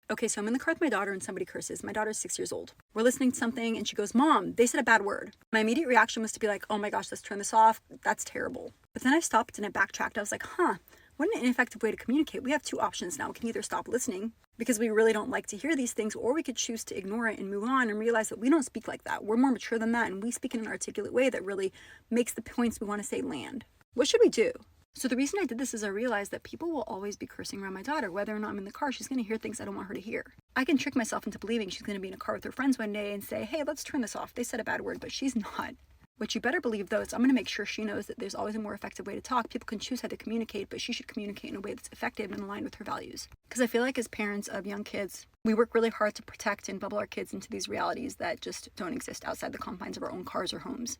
Okay, so I'm in the car with my daughter and somebody curses. My daughter's 6 years old. We're listening to something and she goes, Mom, they said a bad word. My immediate reaction was to be like, oh my gosh, let's turn this off. That's terrible. But then I stopped and I backtracked. I was like, what an ineffective way to communicate. We have two options now. We can either stop listening because we really don't like to hear these things, or we could choose to ignore it and move on and realize that we don't speak like that. We're more mature than that, and we speak in an articulate way that really makes the points we want to say land. What should we do? So the reason I did this is I realized that people will always be cursing around my daughter. Whether or not I'm in the car, she's going to hear things I don't want her to hear. I can trick myself into believing she's going to be in a car with her friends one day and say, hey, let's turn this off. They said a bad word, but she's not. What you better believe, though, is I'm going to make sure she knows that there's always a more effective way to talk. People can choose how to communicate, but she should communicate in a way that's effective and aligned with her values. Because I feel like as parents of young kids, we work really hard to protect and bubble our kids into these realities that just don't exist outside the confines of our own cars or homes.